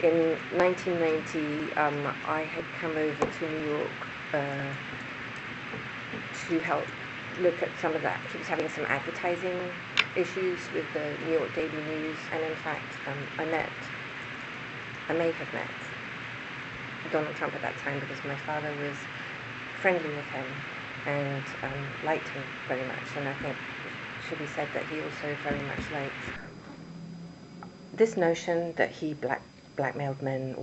In 1990, I had come over to New York to help look at some of that. He was having some advertising issues with the New York Daily News, and in fact, I may have met Donald Trump at that time because my father was friendly with him and liked him very much, and I think it should be said that he also very much liked this notion that he blackmailed men.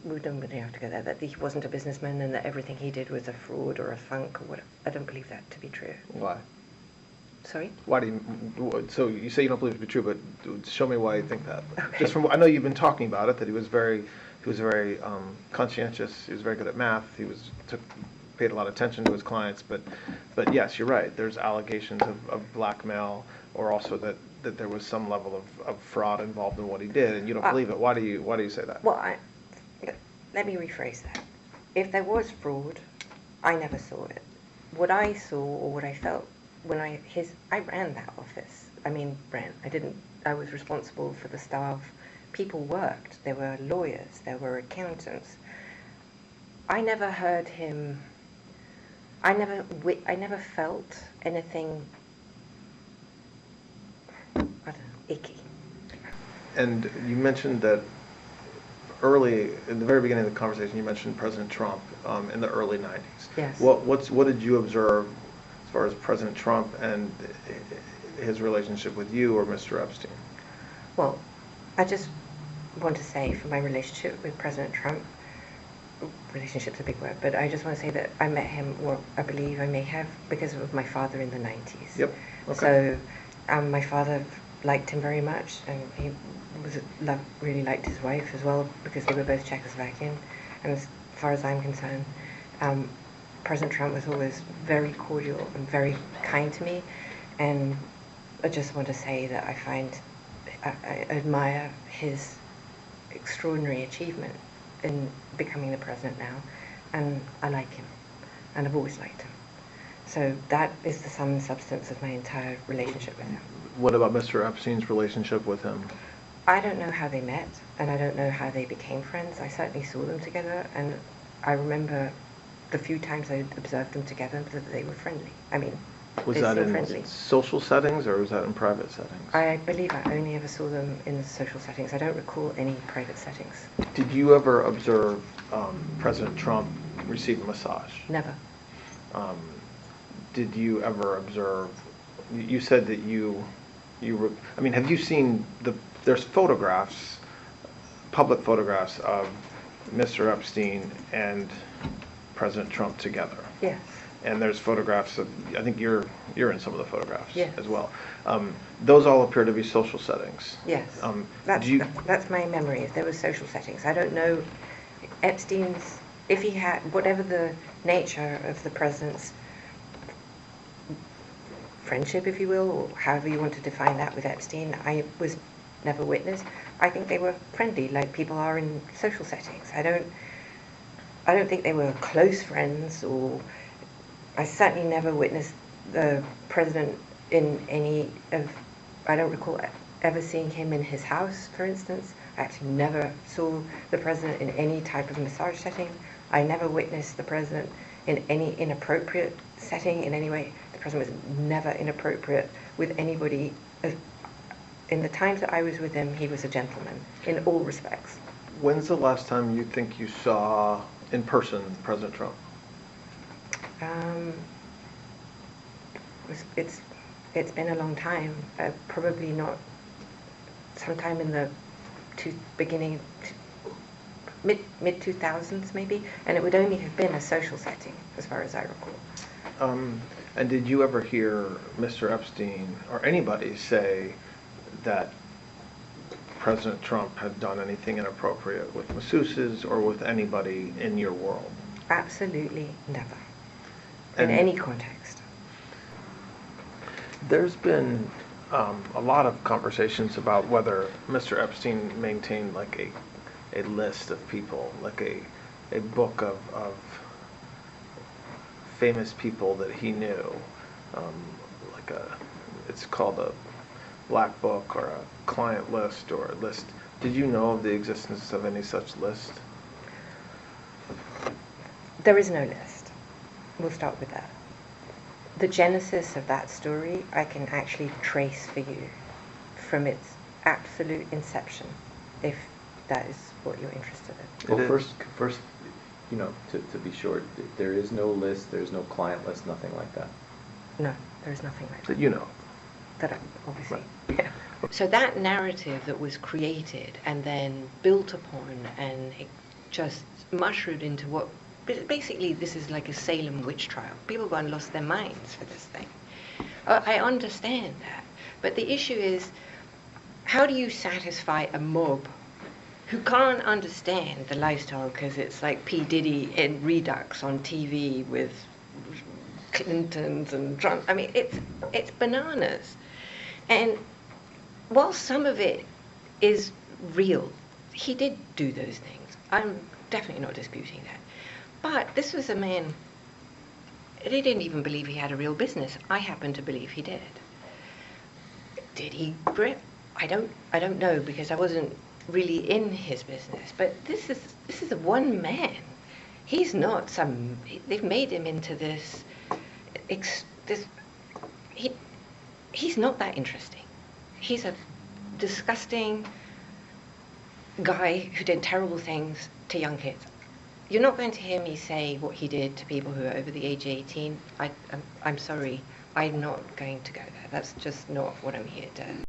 We don't really have to go there, that he wasn't a businessman and that everything he did was a fraud or a funk or whatever. I don't believe that to be true. Why? Sorry? Why do you, so you say you don't believe it to be true, but show me why you think that. Okay. Just from, I know you've been talking about it, that he was very conscientious, he was very good at math, paid a lot of attention to his clients, but yes, you're right, there's allegations of blackmail, or also that there was some level of fraud involved in what he did, and you don't believe it. Why do you say that? Well, let me rephrase that. If there was fraud, I never saw it. What I saw, or what I felt when I ran that office. I was responsible for the staff. People worked. There were lawyers, there were accountants. I never heard him, I never felt anything, I don't know, icky. And you mentioned that early, in the very beginning of the conversation, you mentioned President Trump in the early 90s. Yes. What did you observe as far as President Trump and his relationship with you or Mr. Epstein? Well, I just want to say for my relationship with President Trump, relationship's a big word, but I just want to say that I met him, or I believe I may have, because of my father in the 90s. Yep. Okay. So my father liked him very much, and he really liked his wife as well, because they were both Czechoslovakian. And as far as I'm concerned, President Trump was always very cordial and very kind to me. And I just want to say that I admire his extraordinary achievement in becoming the president now, and I like him, and I've always liked him. So that is the sum and substance of my entire relationship with him. What about Mr. Epstein's relationship with him? I don't know how they met, and I don't know how they became friends. I certainly saw them together, and I remember the few times I observed them together that they were friendly. Was that in social settings, or was that in private settings? I believe I only ever saw them in social settings. I don't recall any private settings. Did you ever observe President Trump receive a massage? Never. Did you ever observe, you said that have you seen there's photographs, public photographs of Mr. Epstein and President Trump together? Yes. And there's photographs of, I think you're in some of the photographs. Yes. As well. Those all appear to be social settings. Yes. That's my memory. If there were social settings, I don't know Epstein's. If he had, whatever the nature of the president's friendship, if you will, or however you want to define that with Epstein, I was never witness. I think they were friendly, like people are in social settings. I don't think they were close friends, or I certainly never witnessed the president in any of, I don't recall ever seeing him in his house, for instance. I actually never saw the president in any type of massage setting. I never witnessed the president in any inappropriate setting in any way. The president was never inappropriate with anybody. In the times that I was with him, he was a gentleman in all respects. When's the last time you think you saw in person President Trump? It's been a long time. Probably not. Sometime in the beginning, mid 2000s maybe, and it would only have been a social setting, as far as I recall. And did you ever hear Mr. Epstein or anybody say that President Trump had done anything inappropriate with masseuses or with anybody in your world? Absolutely never. In any context. There's been a lot of conversations about whether Mr. Epstein maintained like a list of people, like a book of famous people that he knew, it's called a black book or a client list or a list Did you know of the existence of any such list? There is no list. We'll start with that. The genesis of that story I can actually trace for you from its absolute inception, if that is what you're interested in. Well, first, you know, to be short, there is no list, there's no client list, nothing like that. No, there is nothing like that. That you know. That I, obviously. Right. Yeah. So that narrative that was created and then built upon and it just mushroomed into what, basically this is like a Salem witch trial. People gone lost their minds for this thing. I understand that. But the issue is, how do you satisfy a mob who can't understand the lifestyle because it's like P. Diddy in Redux on TV with Clintons and Trump? I mean, it's bananas. And while some of it is real, he did do those things. I'm definitely not disputing that. But this was a man, they didn't even believe he had a real business. I happen to believe he did. Did he grip? I don't know, because I wasn't really in his business. But this is a one man. He's not some. They've made him into this. He's not that interesting. He's a disgusting guy who did terrible things to young kids. You're not going to hear me say what he did to people who are over the age of 18. I'm sorry. I'm not going to go there. That's just not what I'm here to